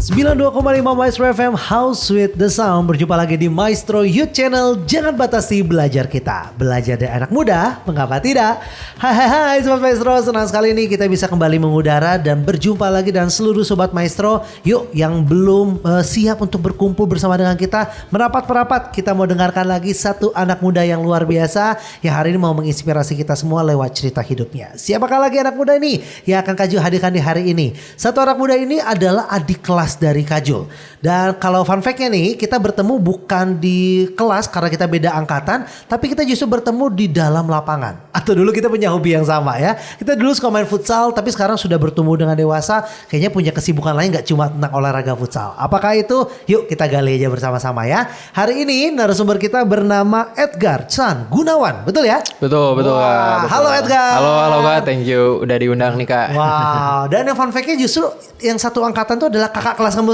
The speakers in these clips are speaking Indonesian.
92,5 Maestro FM House with the Sound. Berjumpa lagi di Maestro Youth Channel. Jangan batasi belajar kita. Belajar dari anak muda, mengapa tidak? Hai Sobat Maestro, senang sekali nih kita bisa kembali mengudara dan berjumpa lagi dengan seluruh Sobat Maestro. Yuk yang belum siap untuk berkumpul bersama dengan kita, merapat-merapat. Kita mau dengarkan lagi satu anak muda yang luar biasa yang hari ini mau menginspirasi kita semua lewat cerita hidupnya. Siapakah lagi anak muda ini yang akan Kak Jul hadirkan di hari ini? Satu anak muda ini adalah adik kelas dari Kak Jul. Dan kalau fun fact-nya nih, kita bertemu bukan di kelas karena kita beda angkatan, tapi kita justru bertemu di dalam lapangan. Atau dulu kita punya hobi yang sama ya. Kita dulu suka main futsal, tapi sekarang sudah bertumbuh dengan dewasa, kayaknya punya kesibukan lain gak cuma tentang olahraga futsal. Apakah itu? Yuk kita gali aja bersama-sama ya. Hari ini narasumber kita bernama Edgar San Gunawan, betul ya? Betul Wah, Kak. Betul. Halo Edgar. Halo Kak, thank you udah diundang nih Kak. Wow, dan yang fun fact-nya justru yang satu angkatan itu adalah kakak kelas kamu,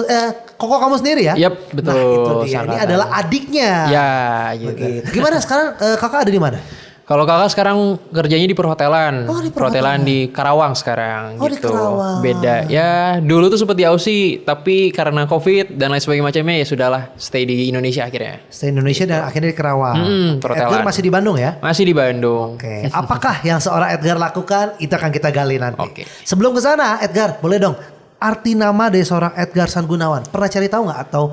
koko kamu sendiri ya? Yap, betul. Nah itu dia, ini Angkatan. adalah adiknya. Ya, gitu. Begitu. Gimana sekarang kakak ada di mana? Kalau Kakak sekarang kerjanya di perhotelan. Oh, di Perhotelan di Karawang sekarang Oh, di gitu. Karawang. Beda. Ya, dulu tuh sempat di Aussie, tapi karena Covid dan lain sebagainya macamnya ya sudahlah stay di Indonesia akhirnya. Stay Indonesia dan akhirnya di Kerawang. perhotelan. Edgar masih di Bandung ya? Masih di Bandung. Oke, apakah yang seorang Edgar lakukan? Itu akan kita gali nanti. Oke. Sebelum ke sana, Edgar, boleh dong arti nama dari seorang Edgar San Gunawan. Pernah cari tahu nggak atau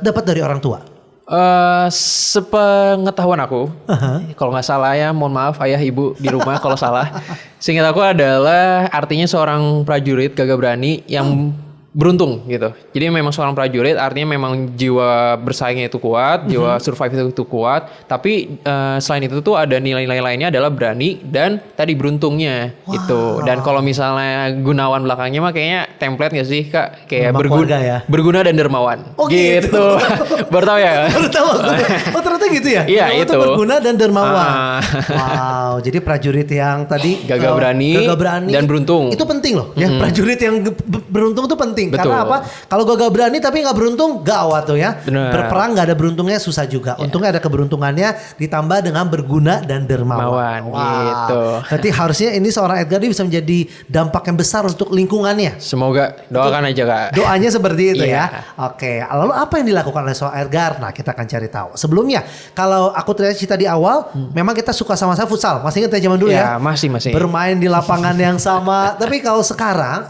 dapat dari orang tua? Sepengetahuan aku, kalau nggak salah ya, mohon maaf ayah ibu di rumah kalau salah. Seingat aku adalah artinya seorang prajurit gagah berani yang beruntung gitu. Jadi memang seorang prajurit artinya memang jiwa bersaingnya itu kuat, jiwa survive itu kuat. Tapi selain itu tuh ada nilai-nilai lainnya adalah berani dan tadi beruntungnya gitu. Dan kalau misalnya Gunawan belakangnya mah kayaknya template nggak sih Kak? Kayak Nama keluarga ya? berguna dan dermawan. Oh, gitu. gitu. Baru tahu ya? Baru tahu aku. Oh ternyata gitu ya? Iya, Gunawan itu. tuh berguna dan dermawan. Ah. Wow, jadi prajurit yang tadi Gagah berani dan beruntung. Itu penting loh. Ya, prajurit yang beruntung itu penting. Betul. Karena apa? Kalau gagah berani tapi nggak beruntung, gawat tuh ya. Bener. Berperang nggak ada beruntungnya susah juga. Untungnya ada keberuntungannya ditambah dengan berguna dan dermawan. Gitu. Berarti harusnya ini seorang Edgar ini bisa menjadi dampak yang besar untuk lingkungannya. Semoga doakan aja Kak. Doanya seperti itu Iya. ya. Oke, lalu apa yang dilakukan oleh seorang Edgar? Nah, kita akan cari tahu. Sebelumnya, kalau aku ternyata cerita di awal, memang kita suka sama-sama futsal. Masih ingat ya zaman dulu ya? Ya, masih. Bermain di lapangan yang sama. Tapi kalau sekarang,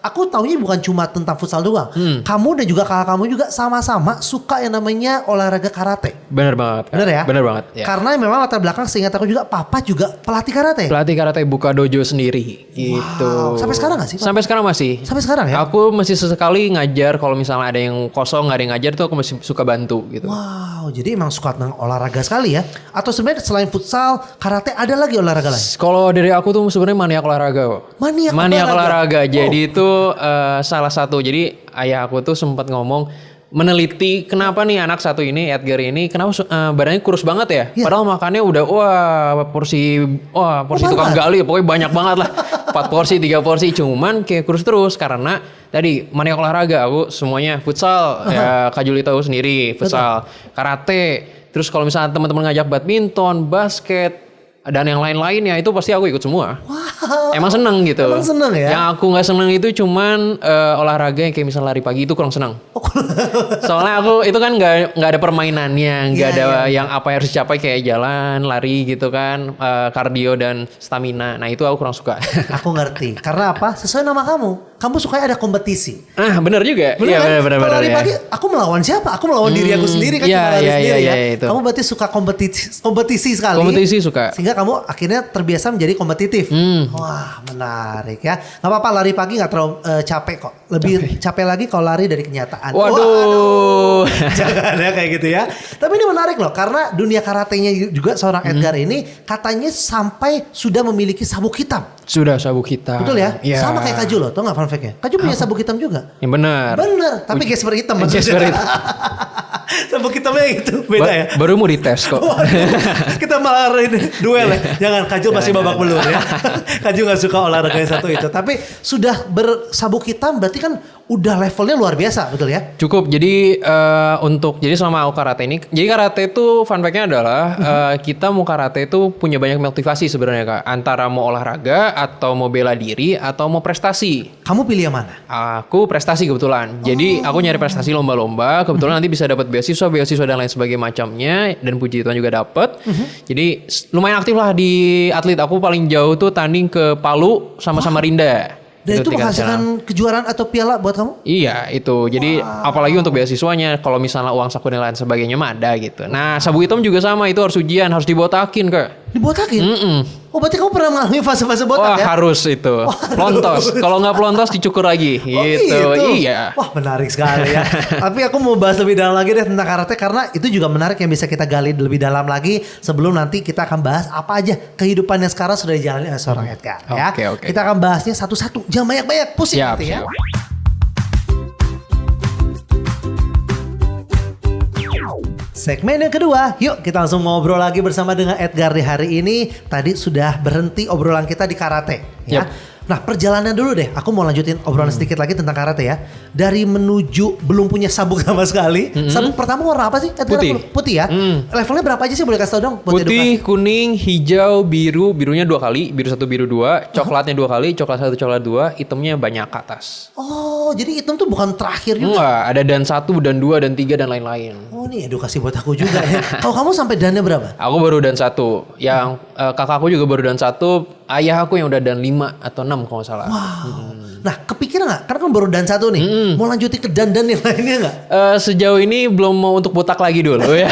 aku taunya bukan cuma tentang futsal doang. Kamu dan juga kakak kamu juga sama-sama suka yang namanya olahraga karate. Bener banget Kak. Bener ya? Bener banget ya. Karena memang latar belakang seingat aku juga papa juga pelatih karate. Pelatih karate buka dojo sendiri gitu. Wow. Sampai sekarang gak sih, Pak? Sampai sekarang masih. Sampai sekarang ya? Aku masih sesekali ngajar kalau misalnya ada yang kosong nggak ada yang ngajar tuh aku masih suka bantu gitu. Wow, jadi emang suka tentang olahraga sekali ya? Atau sebenarnya selain futsal, karate ada lagi olahraga lain? Kalau dari aku tuh sebenarnya maniak olahraga kok. Maniak olahraga. Jadi Oh. itu salah satu. Jadi ayah aku tuh sempat ngomong meneliti kenapa nih anak satu ini Edgar ini kenapa badannya kurus banget ya? Iya. Padahal makannya udah porsi tukang banget. gali pokoknya banyak banget lah. 4 porsi, 3 porsi cuman kayak kurus terus karena tadi maniak olahraga. Aku semuanya futsal ya Kak Juli tahu sendiri, futsal, karate. Terus kalau misalnya teman-teman ngajak badminton, basket dan yang lain-lainnya itu pasti aku ikut semua. Wow. Emang seneng gitu. Emang seneng ya? Yang aku nggak seneng itu cuman olahraga yang kayak misalnya lari pagi itu kurang seneng. Soalnya aku itu kan nggak ada permainannya, nggak Iya, ada iya. yang apa yang harus dicapai kayak jalan, lari gitu kan, kardio dan stamina. Nah itu aku kurang suka. Aku ngerti. Karena apa? Sesuai nama kamu. Kamu suka ada kompetisi. Bener juga. Bener Iya kan? bener Kalau lari ya. pagi, aku melawan siapa? Aku melawan diri aku sendiri kan. Iya, cuma lari iya, sendiri iya, ya. iya, itu. Kamu berarti suka kompetisi sekali. Kompetisi suka. Sehingga kamu akhirnya terbiasa menjadi kompetitif. Wah menarik ya. Gak apa-apa lari pagi gak terlalu capek kok. Lebih capek lagi kalau lari dari kenyataan. Waduh. Jangan ya kayak gitu ya. Tapi ini menarik loh. Karena dunia karatenya juga seorang Edgar ini katanya sampai sudah memiliki sabuk hitam. Sudah sabuk hitam. Betul ya? Iya. Sama kayak Kak Jul loh. Tau gak fun fact-nya? Kak Jul punya sabuk hitam juga. Yang benar. Bener. Tapi Gasper hitam maksudnya. Gasper hitam. Sabuk hitamnya gitu. Beda ya. Baru mau dites kok. Waduh, kita malah duel ya. Jangan, Kak Jul masih babak belur ya. Kak Jul gak suka olahraga yang satu itu. Tapi sudah bersabuk hitam berarti kan udah levelnya luar biasa, betul ya? Cukup. Jadi jadi selama aku karate ini, jadi karate itu fun fact-nya adalah kita mau karate itu punya banyak motivasi sebenarnya Kak. Antara mau olahraga atau mau bela diri atau mau prestasi. Kamu pilih yang mana? Aku prestasi kebetulan. Jadi aku nyari prestasi lomba-lomba. Kebetulan nanti bisa dapat beasiswa dan lain sebagainya macamnya. Dan puji Tuhan juga dapat. Jadi lumayan aktif lah di atlet. Aku paling jauh tuh tanding ke Palu sama Samarinda. Dan itu menghasilkan kejuaraan atau piala buat kamu? Iya itu. Jadi apalagi untuk beasiswanya. Kalau misalnya uang saku dan lain sebagainya mah ada gitu. Nah sabu hitam juga sama. Itu harus ujian. Harus dibotakin Kak. Dibotakin? Oh berarti kamu pernah mengalami fase-fase botak ya? Harus itu. Pelontos. Kalau nggak pelontos dicukur lagi. Gitu. Iya. Wah menarik sekali ya. Tapi aku mau bahas lebih dalam lagi deh tentang karate. Karena itu juga menarik yang bisa kita gali lebih dalam lagi. Sebelum nanti kita akan bahas apa aja kehidupan yang sekarang sudah dijalani oleh seorang Edgar. Ya. Oke. Kita akan bahasnya satu-satu. Jangan banyak-banyak. Pusing nanti ya. Segmen yang kedua, yuk kita langsung ngobrol lagi bersama dengan Edgar di hari ini. Tadi sudah berhenti obrolan kita di karate, ya. Nah perjalanan dulu deh, aku mau lanjutin obrolan sedikit lagi tentang karate ya. Dari menuju belum punya sabuk sama sekali. Sabuk pertama warna apa sih? Putih ya? Levelnya berapa aja sih boleh kasih tau dong? Putih, kuning, hijau, biru. Birunya 2 kali, biru 1, biru 2. Coklatnya 2 kali, coklat 1, coklat 2. Hitamnya banyak ke atas. Oh jadi hitam tuh bukan terakhir juga? Enggak, ada dan 1, dan 2, dan 3, dan lain-lain. Oh ini edukasi buat aku juga ya. Kalau kamu sampai dannya berapa? Aku baru dan 1. Yang kakakku juga baru dan 1. Ayah aku yang udah dan 5 atau 6 kalau nggak salah. Wow. Nah kepikiran nggak? Karena kan baru dan 1 nih. Mau lanjutin ke dan yang lainnya nggak? Sejauh ini belum mau untuk botak lagi dulu ya.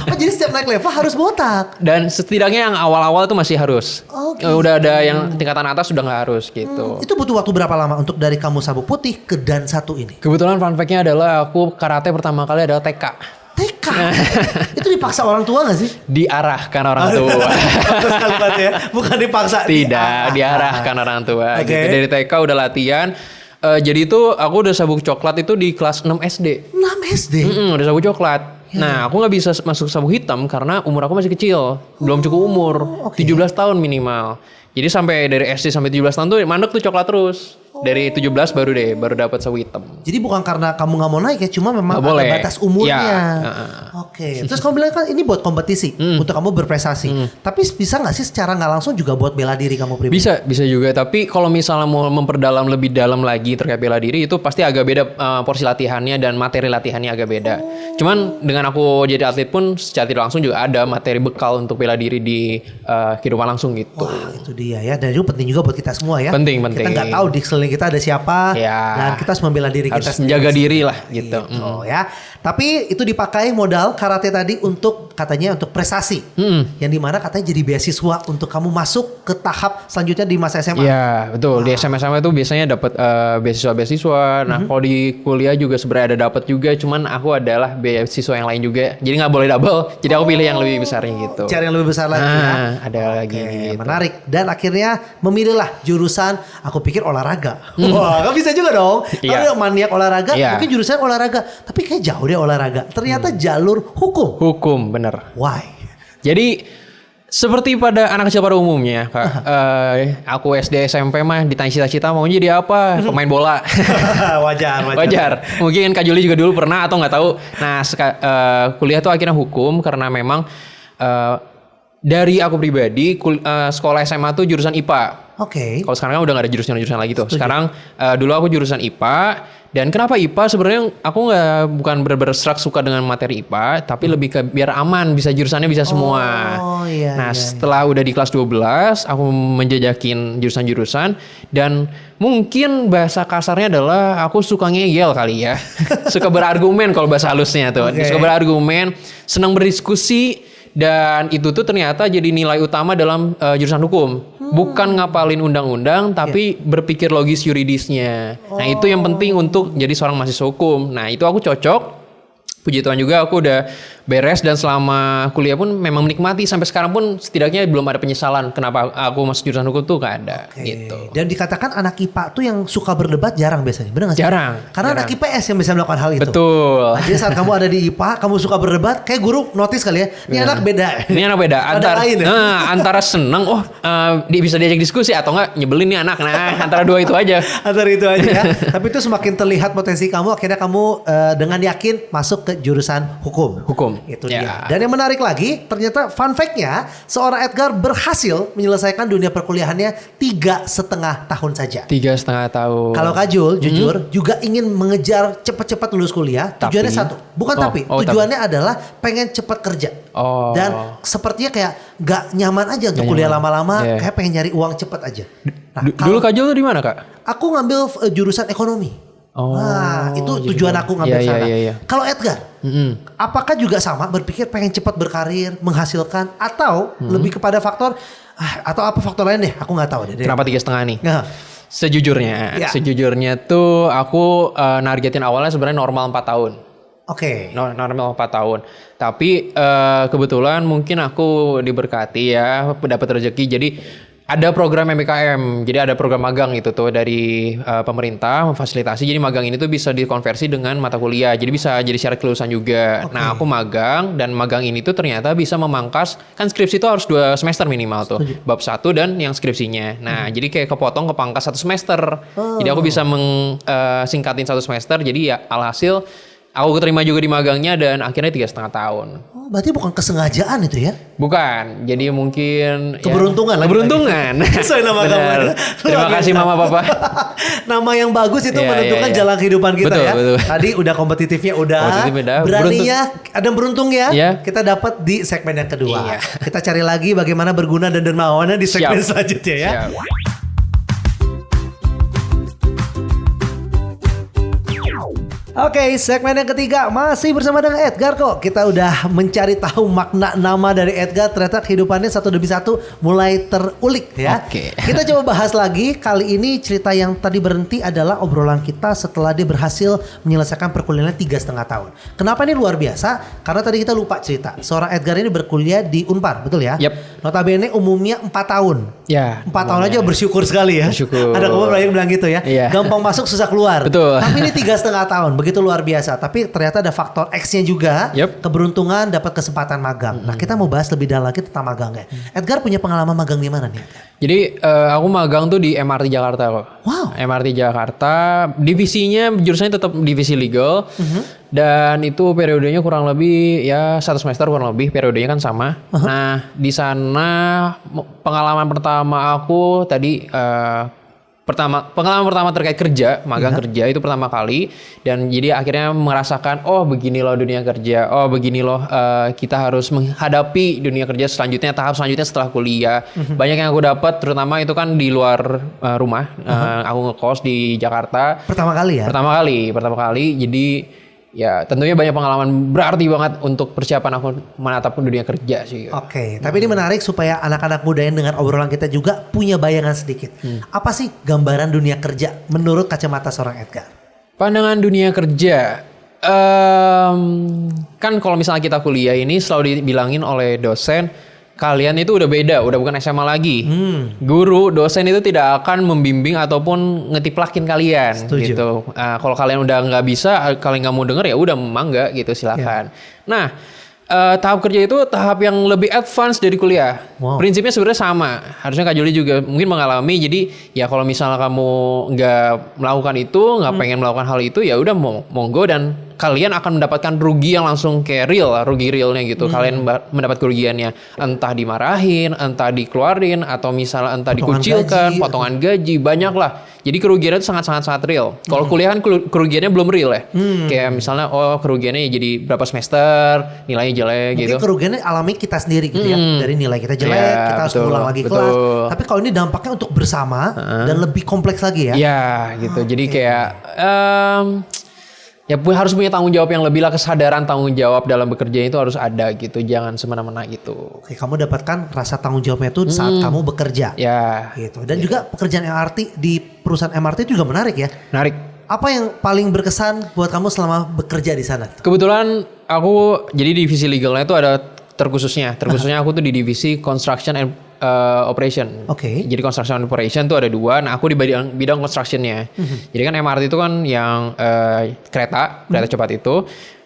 Oh jadi setiap naik level harus botak? Dan setidaknya yang awal-awal itu masih harus. Udah ada yang tingkatan atas sudah nggak harus gitu. Itu butuh waktu berapa lama untuk dari kamu sabuk putih ke dan 1 ini? Kebetulan fun fact-nya adalah aku karate pertama kali adalah TK. TK? Itu dipaksa orang tua gak sih? Diarahkan orang tua. Ya. Bukan dipaksa. Tidak, diarahkan orang tua. Okay. Gitu. Dari TK udah latihan. Jadi itu aku udah sabuk coklat itu di kelas 6 SD. 6 SD? Udah sabuk coklat. Nah aku gak bisa masuk sabuk hitam karena umur aku masih kecil. Belum cukup umur. 17 tahun minimal. Jadi sampai dari SD sampai 17 tahun tuh mandek tuh coklat terus. Dari 17 baru dapat sabu hitam. Jadi bukan karena kamu nggak mau naik ya, cuma memang ada batas umurnya. Ya. Oke. Terus kamu bilang kan ini buat kompetisi untuk kamu berprestasi. Tapi bisa nggak sih secara nggak langsung juga buat bela diri kamu pribadi? Bisa juga. Tapi kalau misalnya mau memperdalam lebih dalam lagi terkait bela diri itu pasti agak beda porsi latihannya dan materi latihannya agak beda. Cuman dengan aku jadi atlet pun secara tidak langsung juga ada materi bekal untuk bela diri di kehidupan langsung gitu. Wah itu dia ya. Dan itu penting juga buat kita semua ya. Penting. Kita nggak tahu di sekeliling kita ada siapa dan kita harus membela diri harus kita menjaga diri lah gitu. Ya. Tapi itu dipakai modal karate tadi untuk katanya untuk prestasi. Yang dimana katanya jadi beasiswa untuk kamu masuk ke tahap selanjutnya di masa SMA. Iya betul. Di SMA itu biasanya dapat beasiswa. Nah kalau di kuliah juga sebenarnya ada dapat juga. Cuman aku adalah beasiswa yang lain juga. Jadi nggak boleh double. Jadi aku pilih yang lebih besarnya gitu. Cari yang lebih besar lagi ya. Ada lagi. Gitu. Menarik. Dan akhirnya memilihlah jurusan. Aku pikir olahraga. Wah, kan bisa juga dong. Kalau maniak olahraga, mungkin jurusan olahraga. Tapi kayak jauh deh olahraga. Ternyata jalur hukum. Hukum, bener. Why? Jadi seperti pada anak kecil pada umumnya, Kak. Aku SD SMP mah ditanya cita-cita mau jadi apa? Pemain bola. Wajar. Mungkin Kak Juli juga dulu pernah atau nggak tahu. Nah, kuliah tuh akhirnya hukum karena memang dari aku pribadi sekolah SMA tuh jurusan IPA. Oke. Kalau sekarang kan udah gak ada jurusan lagi tuh. Sekarang dulu aku jurusan IPA. Dan kenapa IPA? Sebenarnya aku bukan bener-bener suka dengan materi IPA. Tapi lebih ke biar aman. Bisa jurusannya bisa semua. Setelah udah di kelas 12. Aku menjajakin jurusan-jurusan. Dan mungkin bahasa kasarnya adalah aku suka ngeyel kali ya. Suka berargumen kalau bahasa halusnya tuh. Suka berargumen. Senang berdiskusi. Dan itu tuh ternyata jadi nilai utama dalam jurusan hukum. Bukan ngapalin undang-undang, tapi berpikir logis yuridisnya. Nah itu yang penting untuk jadi seorang mahasiswa hukum. Nah itu aku cocok. puji Tuhan juga aku udah beres dan selama kuliah pun memang menikmati sampai sekarang pun setidaknya belum ada penyesalan kenapa aku masuk jurusan hukum tuh gak ada gitu. Dan dikatakan anak IPA tuh yang suka berdebat jarang biasanya, benar nggak sih? Jarang. Karena anak IPS yang bisa melakukan hal itu. Betul. Nah, jadi saat kamu ada di IPA, kamu suka berdebat, kayak guru notice kali ya, ini anak beda. Ini anak beda. Antara seneng, dia bisa diajak diskusi atau enggak nyebelin nih anak. Nah, antara dua itu aja. Antara itu aja ya. Tapi itu semakin terlihat potensi kamu, akhirnya kamu dengan yakin masuk ke jurusan hukum. Itu dia. Dan yang menarik lagi, ternyata fun fact-nya, seorang Edgar berhasil menyelesaikan dunia perkuliahannya 3,5 tahun saja. 3,5 tahun. Kalau Kak Jul, jujur, juga ingin mengejar cepat-cepat lulus kuliah. Tujuannya satu. Bukan tujuannya adalah pengen cepat kerja. Dan sepertinya kayak gak nyaman aja untuk kuliah lama-lama. Kayak pengen nyari uang cepat aja. Nah, dulu Kak Jul di mana, Kak? Aku ngambil jurusan ekonomi. Nah, itu tujuan aku ngambil sana. Kalau Edgar, apakah juga sama berpikir pengen cepat berkarir, menghasilkan, atau lebih kepada faktor atau apa faktor lain deh? Aku nggak tahu deh. Kenapa 3,5 nih? Nah. Sejujurnya tuh aku nargetin awalnya sebenarnya normal 4 tahun. Oke. Normal 4 tahun. Tapi kebetulan mungkin aku diberkati ya, dapat rezeki. Jadi ada program MBKM, jadi ada program magang itu tuh dari pemerintah memfasilitasi. Jadi magang ini tuh bisa dikonversi dengan mata kuliah, jadi bisa jadi syarat kelulusan juga. Nah aku magang dan magang ini tuh ternyata bisa memangkas, kan skripsi itu harus 2 semester minimal tuh, bab 1 dan yang skripsinya. Nah jadi kayak kepangkas 1 semester. Jadi aku bisa singkatin 1 semester. Jadi ya alhasil aku keterima juga di magangnya dan akhirnya 3,5 tahun. Oh, berarti bukan kesengajaan itu ya? Bukan, jadi mungkin keberuntungan. Ya, keberuntungan. Sesuai nama kamu. Terima kasih Mama Papa. Nama yang bagus itu menentukan jalan kehidupan kita ya. Betul. Tadi udah kompetitifnya udah. Beraninya ada beruntung ya. Kita dapat di segmen yang kedua. Kita cari lagi bagaimana berguna dan dermawannya di segmen selanjutnya ya. Oke, segmen yang ketiga masih bersama dengan Edgar kok. Kita udah mencari tahu makna nama dari Edgar. Ternyata kehidupannya satu demi satu mulai terulik ya. Kita coba bahas lagi. Kali ini cerita yang tadi berhenti adalah obrolan kita setelah dia berhasil menyelesaikan perkuliahannya 3,5 tahun. Kenapa ini luar biasa? Karena tadi kita lupa cerita. Seorang Edgar ini berkuliah di Unpar, betul ya? Notabene umumnya 4 tahun. 4 tahun aja bersyukur sekali ya. Ada kamu yang bilang gitu ya. Gampang masuk susah keluar. Betul. Tapi ini 3,5 tahun. Begitu luar biasa. Tapi ternyata ada faktor X-nya juga. Keberuntungan dapat kesempatan magang. Nah kita mau bahas lebih dalam lagi tentang magangnya. Edgar punya pengalaman magang di mana nih? Jadi aku magang tuh di MRT Jakarta kok. Wow. MRT Jakarta. Divisinya jurusannya tetap divisi legal. Dan itu periodenya kurang lebih ya 1 semester kurang lebih. Periodenya kan sama. Nah di sana pengalaman pertama aku tadi pengalaman pertama terkait kerja, magang kerja itu pertama kali. Dan jadi akhirnya merasakan begini loh dunia kerja, begini loh kita harus menghadapi dunia kerja selanjutnya, tahap selanjutnya setelah kuliah. Banyak yang aku dapat, terutama itu kan di luar rumah. Aku ngekos di Jakarta. Pertama kali. Jadi ya tentunya banyak pengalaman berarti banget untuk persiapan aku menatap dunia kerja sih. Tapi ini menarik supaya anak-anak muda yang dengan obrolan kita juga punya bayangan sedikit. Apa sih gambaran dunia kerja menurut kacamata seorang Edgar? Pandangan dunia kerja, kan kalau misalnya kita kuliah ini selalu dibilangin oleh dosen, kalian itu udah beda, udah bukan SMA lagi. Guru, dosen itu tidak akan membimbing ataupun ngetiplakin kalian. Gitu. Kalau kalian udah nggak bisa, kalian nggak mau denger ya udah mangga gitu silakan. Nah, tahap kerja itu tahap yang lebih advance dari kuliah. Prinsipnya sebenarnya sama. Harusnya Kak Juli juga mungkin mengalami. Jadi ya kalau misalnya kamu nggak melakukan itu, nggak pengen melakukan hal itu, ya udah monggo dan kalian akan mendapatkan rugi yang langsung kayak rugi realnya gitu. Kalian mendapat kerugiannya entah dimarahin, entah dikeluarin, atau misalnya entah dikucilkan, potongan gaji, banyak lah. Jadi kerugiannya itu sangat real. Kalau kuliah kan kerugiannya belum real ya. Kayak misalnya kerugiannya jadi berapa semester, nilainya jelek gitu. Mungkin kerugiannya alami kita sendiri gitu ya. Dari nilai kita jelek, kita harus ulang lagi kelas. Tapi kalau ini dampaknya untuk bersama dan lebih kompleks lagi ya. Iya gitu. Jadi kayak ya harus punya tanggung jawab yang lebih lah, kesadaran tanggung jawab dalam bekerja itu harus ada gitu, jangan semena-mena gitu. Kamu dapatkan rasa tanggung jawabnya itu saat kamu bekerja. Gitu. Dan juga pekerjaan MRT di perusahaan MRT juga menarik ya. Menarik. Apa yang paling berkesan buat kamu selama bekerja di sana? Kebetulan aku jadi divisi legalnya itu ada terkhususnya aku tuh di divisi construction and operation. Oke. Jadi construction and operation tuh ada 2. Nah aku di bidang constructionnya. Jadi kan MRT itu kan yang kereta cepat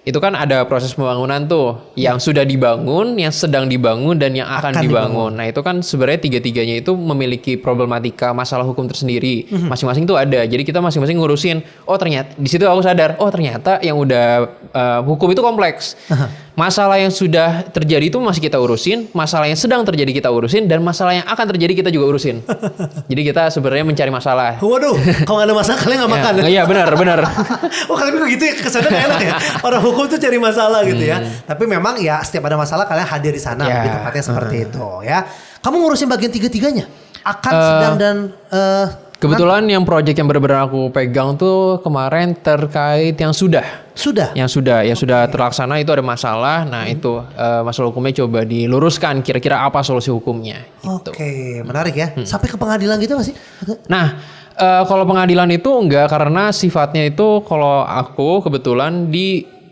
itu kan ada proses pembangunan tuh yang sudah dibangun, yang sedang dibangun dan yang akan dibangun. Nah itu kan sebenarnya tiga-tiganya itu memiliki problematika masalah hukum tersendiri. Masing-masing tuh ada. Jadi kita masing-masing ngurusin. Oh ternyata di situ aku sadar. Oh ternyata yang udah hukum itu kompleks. Masalah yang sudah terjadi itu masih kita urusin, masalah yang sedang terjadi kita urusin, dan masalah yang akan terjadi kita juga urusin. Jadi kita sebenarnya mencari masalah. Waduh, kalau nggak ada masalah kalian nggak makan. Iya benar. Oh kalian begitu ya, kesannya nggak enak ya. Orang hukum tuh cari masalah gitu ya. Tapi memang ya setiap ada masalah kalian hadir di sana, lebih tepatnya seperti itu ya. Kamu ngurusin bagian tiga-tiganya, akan, sedang dan kebetulan yang project yang benar-benar aku pegang tuh kemarin terkait yang sudah terlaksana itu ada masalah. Nah itu masalah hukumnya coba diluruskan kira-kira apa solusi hukumnya. Gitu. Oke, menarik ya. Sampai ke pengadilan gitu nggak sih? Nah kalau pengadilan itu enggak, karena sifatnya itu kalau aku kebetulan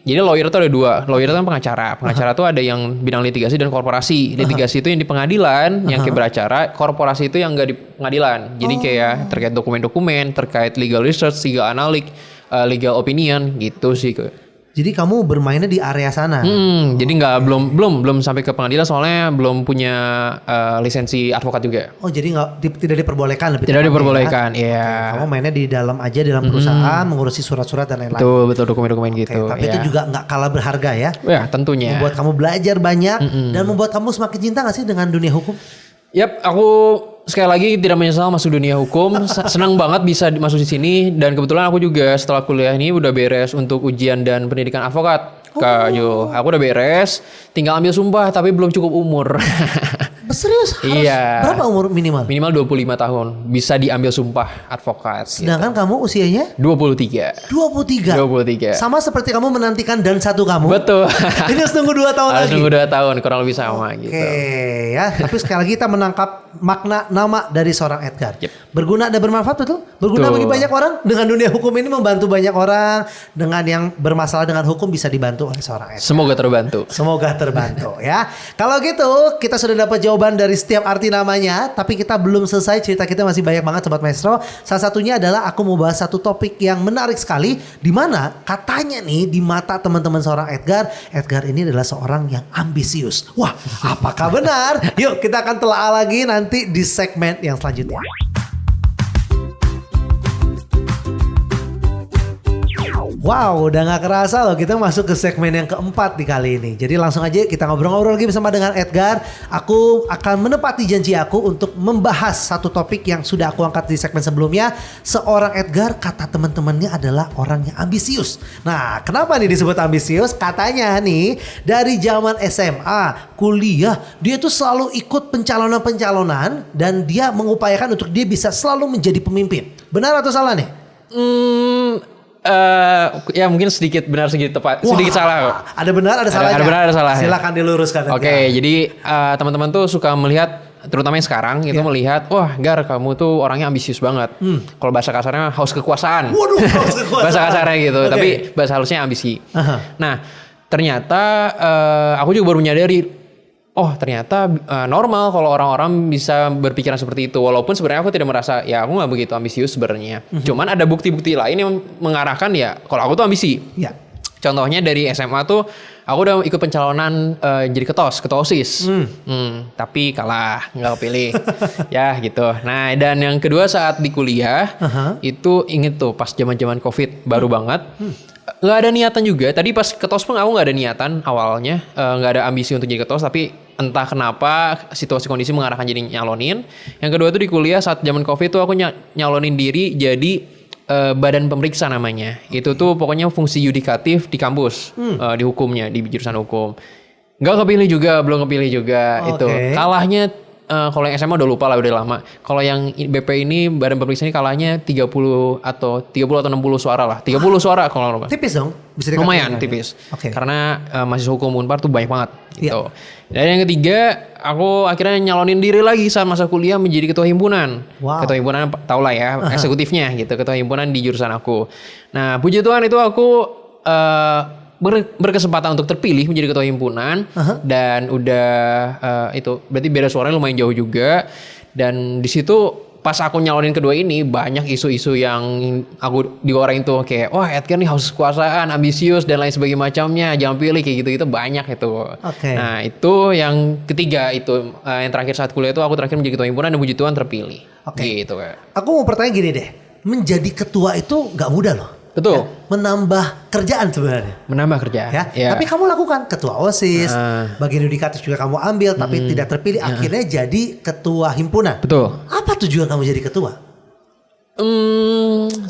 jadi lawyer itu ada 2. Lawyer itu kan pengacara tuh ada yang bidang litigasi dan korporasi. Litigasi itu yang di pengadilan, yang kayak beracara. Korporasi itu yang enggak di pengadilan. Jadi kayak terkait dokumen-dokumen, terkait legal research, legal analysis, legal opinion gitu sih. Jadi kamu bermainnya di area sana. Jadi nggak belum sampai ke pengadilan soalnya belum punya lisensi advokat juga. Oh jadi tidak diperbolehkan lebih Tidak tepatnya diperbolehkan, ya? iya. Oke, kamu mainnya di dalam aja dalam perusahaan, mengurusi surat-surat dan lain-lain. Betul dokumen-dokumen gitu. Tapi itu juga nggak kalah berharga ya. Ya tentunya. Membuat kamu belajar banyak dan membuat kamu semakin cinta nggak sih dengan dunia hukum? Yap, aku sekali lagi tidak menyesal masuk dunia hukum. Senang banget bisa masuk di sini, dan kebetulan aku juga setelah kuliah ini udah beres untuk ujian dan pendidikan advokat. Kak Jo, aku udah beres, tinggal ambil sumpah tapi belum cukup umur. Serius? Iya. Berapa umur minimal? Minimal 25 tahun bisa diambil sumpah advokat. Sedangkan kamu usianya? 23. 23. Sama seperti kamu menantikan dan satu kamu. Betul. Ini harus tunggu 2 tahun lagi. Harus tunggu 2 tahun, kurang lebih sama gitu. Oke ya, tapi sekali lagi kita menangkap makna nama dari seorang Edgar. Berguna dan bermanfaat, betul? Berguna bagi banyak orang. Dengan dunia hukum ini membantu banyak orang. Dengan yang bermasalah dengan hukum bisa dibantu oleh seorang Edgar. Semoga terbantu Ya. Kalau gitu kita sudah dapat jawaban dari setiap arti namanya, tapi kita belum selesai, cerita kita masih banyak banget Sobat Maestro. Salah satunya adalah aku mau bahas satu topik yang menarik sekali, di mana katanya nih di mata teman-teman seorang Edgar ini adalah seorang yang ambisius. Wah, apakah benar? Yuk kita akan telaah lagi nanti di segmen yang selanjutnya. Wow, udah gak kerasa loh kita masuk ke segmen yang keempat di kali ini. Jadi langsung aja kita ngobrol-ngobrol lagi bersama dengan Edgar. Aku akan menepati janji aku untuk membahas satu topik yang sudah aku angkat di segmen sebelumnya. Seorang Edgar kata teman-temannya adalah orang yang ambisius. Nah, kenapa nih disebut ambisius? Katanya nih dari zaman SMA, kuliah, dia tuh selalu ikut pencalonan-pencalonan dan dia mengupayakan untuk dia bisa selalu menjadi pemimpin. Benar atau salah nih? Ya mungkin sedikit benar sedikit tepat. Wah, sedikit salah. Ada benar ada salahnya. Ada benar ada salah. Silakan diluruskan. Oke, jadi teman-teman tuh suka melihat, terutama yang sekarang itu melihat, wah Gar kamu tuh orangnya ambisius banget. Kalau bahasa kasarnya haus kekuasaan. Waduh, haus kekuasaan. Bahasa kasarnya gitu, tapi bahasa halusnya ambisi. Nah, ternyata aku juga baru menyadari, oh ternyata normal kalau orang-orang bisa berpikiran seperti itu. Walaupun sebenarnya aku tidak merasa, ya aku gak begitu ambisius sebenarnya. Cuman ada bukti-bukti lain yang mengarahkan ya kalau aku tuh ambisi. Contohnya dari SMA tuh aku udah ikut pencalonan jadi ketua OSIS. Tapi kalah, gak kepilih. Ya gitu. Nah dan yang kedua saat di kuliah itu inget tuh pas zaman-zaman COVID baru banget. Nggak ada niatan juga. Tadi pas ketos pun aku nggak ada niatan awalnya, nggak ada ambisi untuk jadi ketos. Tapi entah kenapa situasi kondisi mengarahkan jadi nyalonin. Yang kedua tuh di kuliah saat zaman COVID tuh aku nyalonin diri jadi badan pemeriksa namanya. Itu tuh pokoknya fungsi yudikatif di kampus, di hukumnya, di jurusan hukum. Nggak kepilih juga, belum kepilih juga. Itu kalahnya. Kalau yang SMA udah lupa lah, udah lama. Kalau yang BP ini badan pemeriksa ini kalahnya 30 atau 60 suara lah. 30 suara kalau lupa. Tipis dong. Bisa lumayan tipis. Karena mahasiswa hukum Unpar tuh banyak banget. gitu. Dan yang ketiga, aku akhirnya nyalonin diri lagi saat masa kuliah menjadi ketua himpunan. Wow. Ketua himpunan tau lah ya, eksekutifnya gitu, ketua himpunan di jurusan aku. Nah, puji Tuhan itu aku berkesempatan untuk terpilih menjadi ketua himpunan dan udah itu berarti beda suaranya lumayan jauh juga. Dan di situ pas aku nyalonin kedua ini banyak isu-isu yang aku digoreng tuh kayak wah Edgar nih haus kekuasaan, ambisius dan lain sebagainya macamnya, jangan pilih kayak gitu-gitu banyak itu. Nah itu yang ketiga itu yang terakhir saat kuliah itu aku terakhir menjadi ketua himpunan dan puji Tuhan terpilih. Gitu Kak. Aku mau bertanya gini deh, menjadi ketua itu nggak mudah loh. Betul. Ya, menambah kerjaan sebenarnya. Menambah kerjaan. Ya. Tapi kamu lakukan ketua OSIS, bagian yudikatif juga kamu ambil, tapi tidak terpilih. Akhirnya jadi ketua himpunan. Betul. Apa tujuan kamu jadi ketua?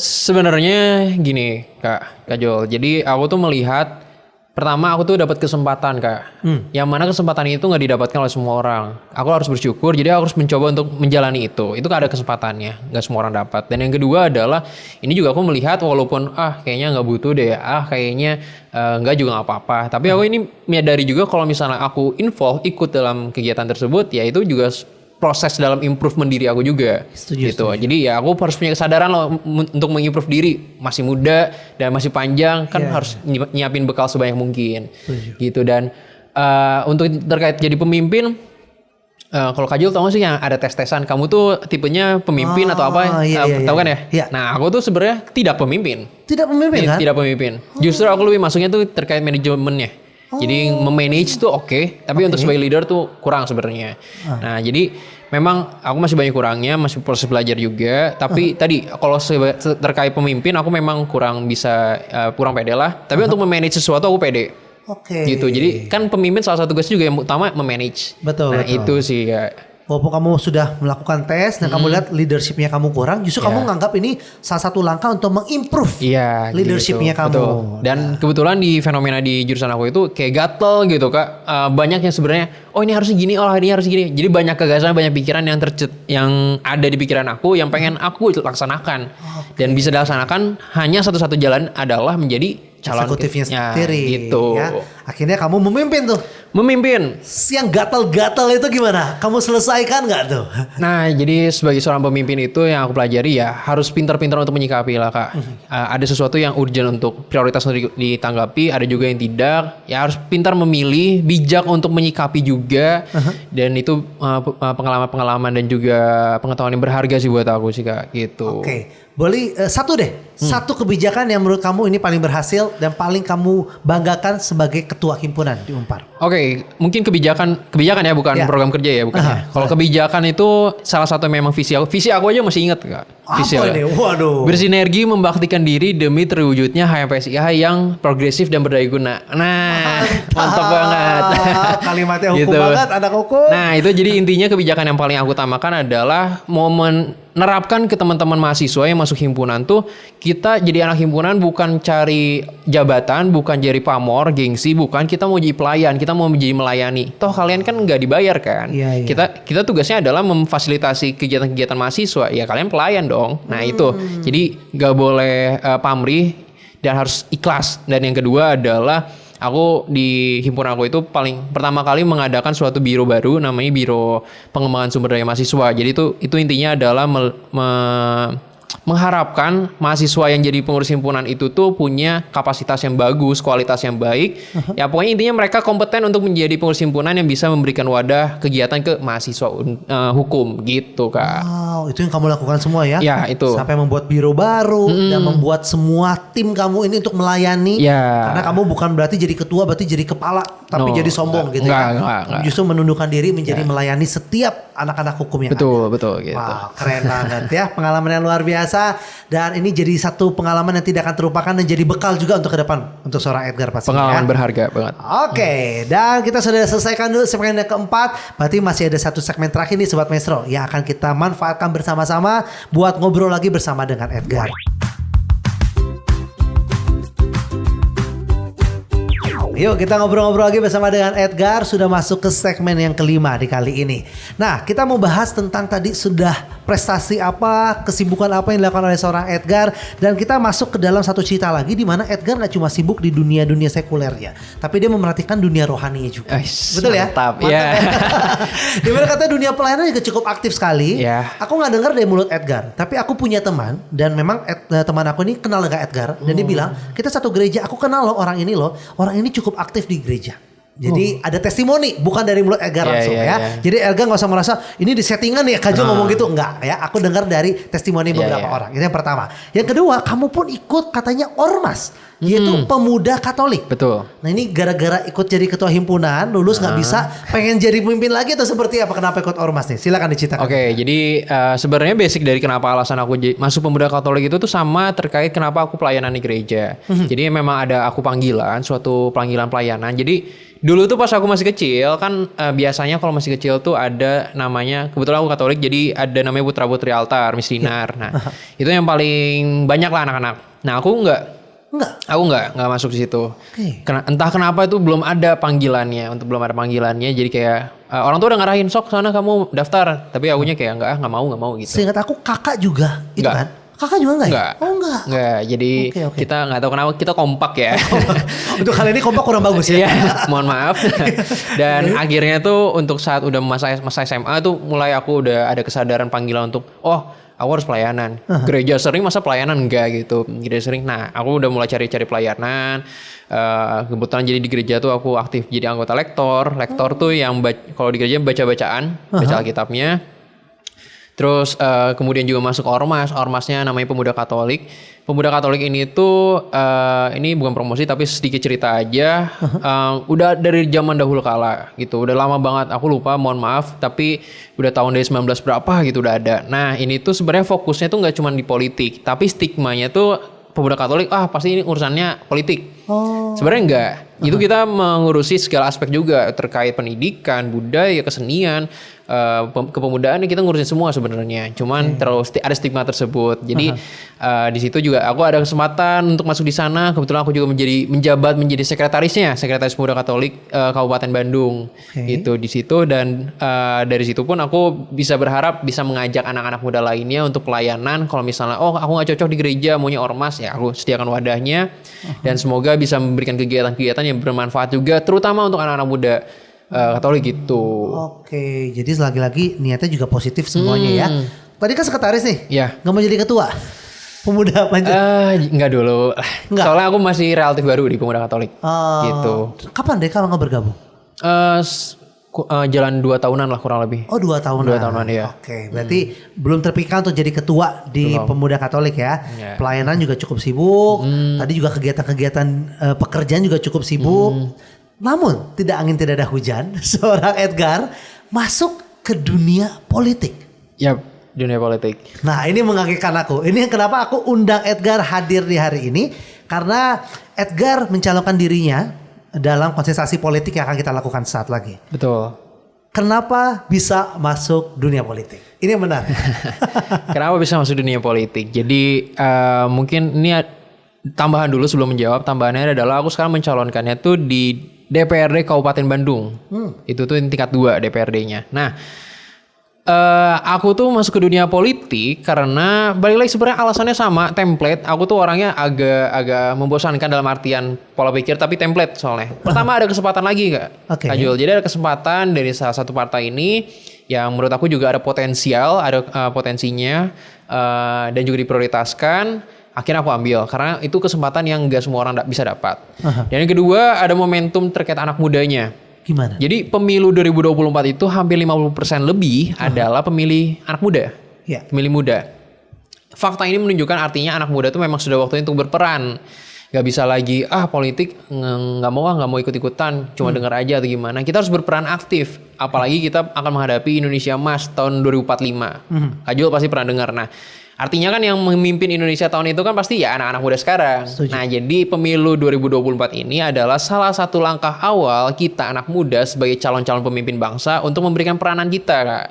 Sebenarnya gini Kak Jol. Jadi aku tuh melihat pertama aku tuh dapat kesempatan Kak. Yang mana kesempatan itu nggak didapatkan oleh semua orang. Aku harus bersyukur. Jadi aku harus mencoba untuk menjalani itu. Itu kan ada kesempatannya. Nggak semua orang dapat. Dan yang kedua adalah ini juga aku melihat walaupun kayaknya nggak butuh deh. Kayaknya nggak juga nggak apa-apa. Tapi aku ini menyadari juga kalau misalnya aku ikut dalam kegiatan tersebut, ya itu juga proses dalam improvement diri aku juga. Gitu. Jadi ya aku harus punya kesadaran loh untuk mengimprove diri. Masih muda dan masih panjang kan harus nyiapin bekal sebanyak mungkin. Gitu. Dan untuk terkait jadi pemimpin, kalau Kak Jul tau gak sih yang ada tes-tesan kamu tuh tipenya pemimpin atau apa? Tahu kan ya? Nah aku tuh sebenarnya tidak pemimpin. Tidak pemimpin kan? Tidak pemimpin. Justru aku lebih masuknya tuh terkait manajemennya. Jadi memanage tuh oke, tapi untuk sebagai leader tuh kurang sebenarnya. Nah jadi memang aku masih banyak kurangnya, masih proses belajar juga. Tapi tadi kalau terkait pemimpin aku memang kurang bisa, kurang pede lah. Tapi untuk memanage sesuatu aku pede. Gitu. Jadi kan pemimpin salah satu tugasnya juga yang utama memanage. Betul. Itu sih Kak. Walaupun kamu sudah melakukan tes dan kamu lihat leadershipnya kamu kurang, justru kamu nganggap ini salah satu langkah untuk mengimprove leadershipnya kamu. Betul. Dan kebetulan di fenomena di jurusan aku itu kayak gatel gitu Kak. Banyak yang sebenarnya ini harus gini, ini harus gini. Jadi banyak gagasan, banyak pikiran yang ada di pikiran aku yang pengen aku laksanakan. Dan bisa dilaksanakan hanya satu-satu jalan adalah menjadi calon eksekutifnya sendiri. Gitu. Ya. Akhirnya kamu memimpin tuh. Memimpin. Yang gatal-gatal itu gimana? Kamu selesaikan nggak tuh? Nah, jadi sebagai seorang pemimpin itu yang aku pelajari ya harus pintar-pintar untuk menyikapi lah Kak. Ada sesuatu yang urgent untuk prioritas untuk ditanggapi, ada juga yang tidak. Ya harus pintar memilih, bijak untuk menyikapi juga. Dan itu pengalaman-pengalaman dan juga pengetahuan yang berharga sih buat aku sih Kak. Gitu. Boleh satu deh. Satu kebijakan yang menurut kamu ini paling berhasil dan paling kamu banggakan sebagai ketua himpunan di Unpar. Mungkin kebijakan ya bukan program kerja ya bukan. Kalau kebijakan itu salah satu memang visi aku. Visi aku aja masih ingat Kak. Visi apa ini? Waduh. Bersinergi membaktikan diri demi terwujudnya HMPSIH yang progresif dan berdaya guna. Nah, mantap banget. Kalimatnya hukum banget, anak hukum. Nah, itu jadi intinya kebijakan yang paling aku utamakan adalah menerapkan ke teman-teman mahasiswa yang masuk himpunan tuh kita jadi anak himpunan bukan cari jabatan, bukan jadi pamor, gengsi, bukan kita mau jadi pelayan, kita mau menjadi melayani. Toh kalian kan nggak dibayar kan? Kita tugasnya adalah memfasilitasi kegiatan-kegiatan mahasiswa. Ya kalian pelayan dong. Nah itu. Jadi nggak boleh pamrih dan harus ikhlas. Dan yang kedua adalah aku di himpunan aku itu pertama kali mengadakan suatu biro baru namanya Biro Pengembangan Sumber Daya Mahasiswa. Jadi itu intinya adalah mengharapkan mahasiswa yang jadi pengurus himpunan itu tuh punya kapasitas yang bagus, kualitas yang baik. Ya pokoknya intinya mereka kompeten untuk menjadi pengurus himpunan yang bisa memberikan wadah kegiatan ke mahasiswa hukum gitu Kak. Wow, itu yang kamu lakukan semua ya? Ya itu. Sampai membuat biro baru dan membuat semua tim kamu ini untuk melayani. Karena kamu bukan berarti jadi ketua, berarti jadi kepala, tapi jadi sombong gitu ya. Enggak. Justru menundukkan diri menjadi melayani setiap anak-anak hukum yang ada. Betul gitu. Wow, keren banget ya. Pengalaman yang luar biasa. Dan ini jadi satu pengalaman yang tidak akan terlupakan dan jadi bekal juga untuk ke depan untuk seorang Edgar pastinya. Pengalaman berharga banget. Dan kita sudah selesaikan dulu segmen yang keempat. Berarti masih ada satu segmen terakhir nih Sobat Maestro yang akan kita manfaatkan bersama-sama buat ngobrol lagi bersama dengan Edgar. Yuk kita ngobrol-ngobrol lagi bersama dengan Edgar. Sudah masuk ke segmen yang kelima di kali ini. Nah, kita mau bahas tentang tadi sudah prestasi apa, kesibukan apa yang dilakukan oleh seorang Edgar. Dan kita masuk ke dalam satu cerita lagi di mana Edgar gak cuma sibuk di dunia-dunia sekulernya, tapi dia memerhatikan dunia rohaninya juga. Betul ya? Mantap ya. Dimana katanya dunia pelayanan juga cukup aktif sekali. Ya. Aku gak dengar dari mulut Edgar, tapi aku punya teman. Dan memang teman aku ini kenal dengan Edgar. Dan dia bilang, kita satu gereja, aku kenal loh orang ini loh. Orang ini cukup aktif di gereja. Jadi ada testimoni, bukan dari mulut Edgar langsung ya. Jadi Edgar gak usah merasa ini di settingan ya Kak Jo ngomong gitu. Enggak ya, aku dengar dari testimoni beberapa orang. Itu yang pertama. Yang kedua, kamu pun ikut katanya ormas, yaitu pemuda Katolik. Betul. Nah ini gara-gara ikut jadi ketua himpunan, lulus gak bisa, pengen jadi pemimpin lagi atau seperti apa? Kenapa ikut ormas nih? Silakan diceritakan. Oke, jadi sebenarnya basic dari kenapa alasan aku masuk pemuda Katolik itu tuh sama terkait kenapa aku pelayanan di gereja. Jadi memang ada aku panggilan, suatu panggilan pelayanan. Jadi dulu tuh pas aku masih kecil kan biasanya kalau masih kecil tuh ada namanya, kebetulan aku Katolik jadi ada namanya putra putri altar, misdinar. Nah itu yang paling banyak lah anak-anak. Nah aku Aku nggak masuk di situ. Entah kenapa itu belum ada panggilannya, jadi kayak orang tuh udah ngarahin sok sana kamu daftar, tapi akunya kayak nggak mau gitu. Seingat aku kakak juga itu Nggak. kan? Kakak juga enggak ya? Nggak. Oh enggak. Nggak, jadi kita nggak tahu kenapa kita kompak ya. Untuk kali ini kompak kurang bagus ya. Iya, mohon maaf. Dan akhirnya tuh untuk saat udah masa SMA tuh mulai aku udah ada kesadaran panggilan untuk aku harus pelayanan. Gereja sering masa pelayanan enggak gitu. Gereja sering. Nah, aku udah mulai cari-cari pelayanan. Kebetulan jadi di gereja tuh aku aktif jadi anggota lektor. Lektor tuh yang kalau di gereja baca-bacaan, baca Alkitabnya. Terus kemudian juga masuk ormas. Ormasnya namanya Pemuda Katolik. Pemuda Katolik ini tuh ini bukan promosi tapi sedikit cerita aja. Udah dari zaman dahulu kala gitu. Udah lama banget. Aku lupa, mohon maaf. Tapi udah tahun dari 19 berapa gitu udah ada. Nah ini tuh sebenarnya fokusnya tuh nggak cuma di politik. Tapi stigmanya tuh Pemuda Katolik, pasti ini urusannya politik. Sebenarnya enggak. Itu kita mengurusi segala aspek juga terkait pendidikan, budaya, kesenian, kepemudaan kita ngurusin semua sebenarnya. Cuman terus ada stigma tersebut. Jadi di situ juga aku ada kesempatan untuk masuk di sana. Kebetulan aku juga menjabat menjadi sekretaris Pemuda Katolik Kabupaten Bandung. Itu di situ dan dari situ pun aku bisa berharap bisa mengajak anak-anak muda lainnya untuk pelayanan. Kalau misalnya aku nggak cocok di gereja, maunya ormas, ya aku sediakan wadahnya dan semoga bisa memberikan kegiatan-kegiatan yang bermanfaat juga, terutama untuk anak-anak muda Katolik gitu. Oke, jadi lagi-lagi niatnya juga positif semuanya ya. Tadi kan sekretaris nih, nggak mau jadi ketua pemuda lanjut? Enggak dulu. Enggak. Soalnya aku masih relatif baru di Pemuda Katolik. Gitu. Kapan deh kalau nggak bergabung? Jalan 2 tahunan lah kurang lebih. 2 tahunan. 2 tahunan ya. Oke, berarti belum terpikir untuk jadi ketua di Pemuda Katolik ya. Pelayanan juga cukup sibuk. Tadi juga kegiatan-kegiatan pekerjaan juga cukup sibuk. Namun tidak angin tidak ada hujan, seorang Edgar masuk ke dunia politik. Yap, dunia politik. Nah ini mengagetkan aku. Ini kenapa aku undang Edgar hadir di hari ini. Karena Edgar mencalonkan dirinya dalam kontestasi politik yang akan kita lakukan saat lagi. Betul. Kenapa bisa masuk dunia politik? Ini yang menarik. Kenapa bisa masuk dunia politik? Jadi mungkin ini tambahan dulu sebelum menjawab. Tambahannya adalah aku sekarang mencalonkannya tuh di DPRD Kabupaten Bandung. Itu tuh tingkat 2 DPRD-nya. Nah, aku tuh masuk ke dunia politik karena balik lagi sebenarnya alasannya sama, template. Aku tuh orangnya agak membosankan dalam artian pola pikir tapi template soalnya. Pertama ada kesempatan lagi Kak Jul. Jadi ada kesempatan dari salah satu partai ini yang menurut aku juga ada potensinya dan juga diprioritaskan. Akhirnya aku ambil karena itu kesempatan yang gak semua orang bisa dapat. Dan yang kedua ada momentum terkait anak mudanya. Gimana? Jadi pemilu 2024 itu hampir 50% lebih adalah pemilih anak muda. Pemilih muda. Fakta ini menunjukkan artinya anak muda itu memang sudah waktunya untuk berperan. Gak bisa lagi politik nggak mau ikut-ikutan, cuma dengar aja atau gimana. Kita harus berperan aktif. Apalagi kita akan menghadapi Indonesia Emas tahun 2045. Kak Jul pasti pernah dengar. Nah, Artinya kan yang memimpin Indonesia tahun itu kan pasti ya anak-anak muda sekarang. Setuju. Nah, jadi pemilu 2024 ini adalah salah satu langkah awal kita anak muda sebagai calon-calon pemimpin bangsa untuk memberikan peranan kita, Kak.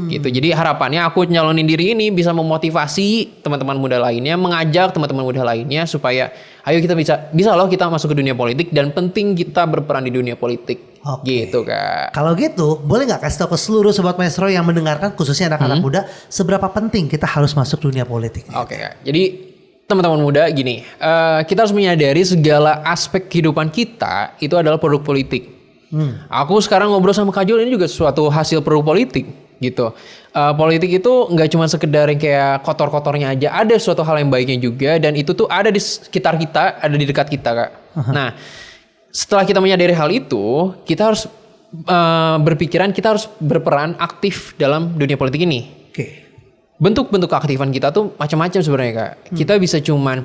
Gitu. Jadi harapannya aku nyalonin diri ini bisa memotivasi teman-teman muda lainnya, mengajak teman-teman muda lainnya supaya ayo kita bisa loh kita masuk ke dunia politik dan penting kita berperan di dunia politik. Oke. Gitu, Kak. Kalau gitu, boleh nggak kasih tahu ke seluruh sobat Maestro yang mendengarkan, khususnya anak-anak muda, seberapa penting kita harus masuk dunia politik? Oke, Kak. Jadi teman-teman muda gini, kita harus menyadari segala aspek kehidupan kita itu adalah produk politik. Aku sekarang ngobrol sama Kak Jul ini juga suatu hasil produk politik gitu. Politik itu nggak cuma sekedar yang kayak kotor-kotornya aja, ada suatu hal yang baiknya juga dan itu tuh ada di sekitar kita, ada di dekat kita, Kak. Nah, setelah kita menyadari hal itu, kita harus berpikiran kita harus berperan aktif dalam dunia politik ini. Oke. Bentuk-bentuk keaktifan kita tuh macam-macam sebenarnya, Kak. Kita bisa cuman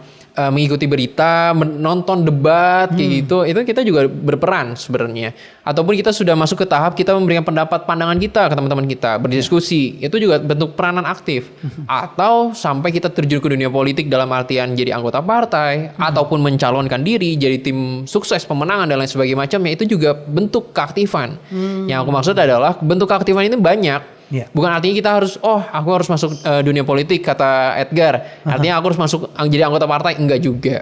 mengikuti berita, menonton debat kayak gitu. Itu kita juga berperan sebenarnya. Ataupun kita sudah masuk ke tahap kita memberikan pendapat pandangan kita ke teman-teman kita, berdiskusi. Itu juga bentuk peranan aktif. Atau sampai kita terjun ke dunia politik dalam artian jadi anggota partai ataupun mencalonkan diri jadi tim sukses pemenangan dan lain sebagainya macamnya, itu juga bentuk keaktifan. Yang aku maksud adalah bentuk keaktifan ini banyak. Yeah. Bukan artinya kita harus, aku harus masuk dunia politik kata Edgar. Artinya aku harus masuk jadi anggota partai. Enggak juga.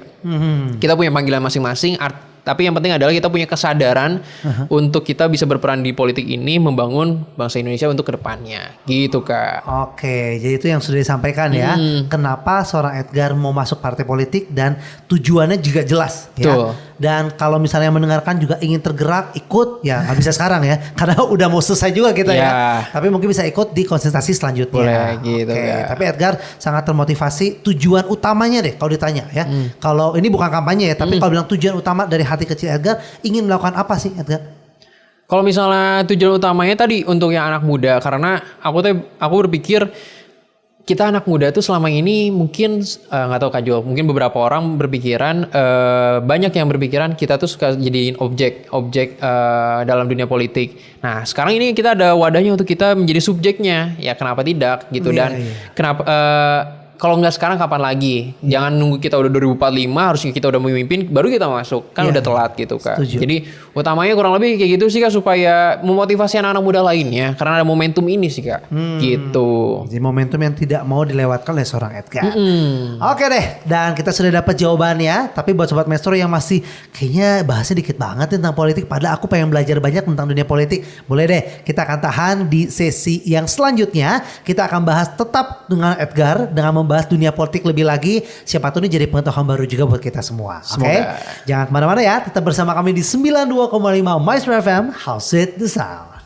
Kita punya panggilan masing-masing. Tapi yang penting adalah kita punya kesadaran untuk kita bisa berperan di politik ini, membangun bangsa Indonesia untuk kedepannya. Gitu, Kak. Oke, jadi itu yang sudah disampaikan ya. Kenapa seorang Edgar mau masuk partai politik dan tujuannya juga jelas. Betul. Ya. Dan kalau misalnya mendengarkan juga ingin tergerak ikut, ya nggak bisa sekarang ya, karena udah mau selesai juga kita ya. Tapi mungkin bisa ikut di konsentrasi selanjutnya. Boleh gitu. Oke. Kak. Tapi Edgar sangat termotivasi. Tujuan utamanya deh kalau ditanya ya. Kalau ini bukan kampanye ya, tapi kalau bilang tujuan utama dari hati kecil Edgar ingin melakukan apa sih, Edgar? Kalau misalnya tujuan utamanya tadi untuk yang anak muda, karena aku berpikir kita anak muda tuh selama ini mungkin nggak tahu Kak Jo, mungkin beberapa orang berpikiran banyak yang berpikiran kita tuh suka jadiin objek dalam dunia politik. Nah sekarang ini kita ada wadahnya untuk kita menjadi subjeknya, ya kenapa tidak gitu. Dan kenapa kalau nggak sekarang kapan lagi? Jangan nunggu kita udah 2045 harusnya kita udah memimpin baru kita masuk. Kan udah telat gitu, Kak. Setuju. Jadi utamanya kurang lebih kayak gitu sih, Kak, supaya memotivasi anak-anak muda lainnya karena ada momentum ini sih, Kak. Gitu. Jadi momentum yang tidak mau dilewatkan oleh seorang Edgar. Oke deh, dan kita sudah dapat jawabannya. Tapi buat Sobat Maestro yang masih kayaknya bahasnya dikit banget tentang politik, padahal aku pengen belajar banyak tentang dunia politik, boleh deh kita akan tahan di sesi yang selanjutnya. Kita akan bahas tetap dengan Edgar, dengan membahas dunia politik lebih lagi. Siapa tahu ini jadi pengetahuan baru juga buat kita semua. Oke? Jangan kemana-mana ya, tetap bersama kami di 92,5 Maestro FM, House with the Sound.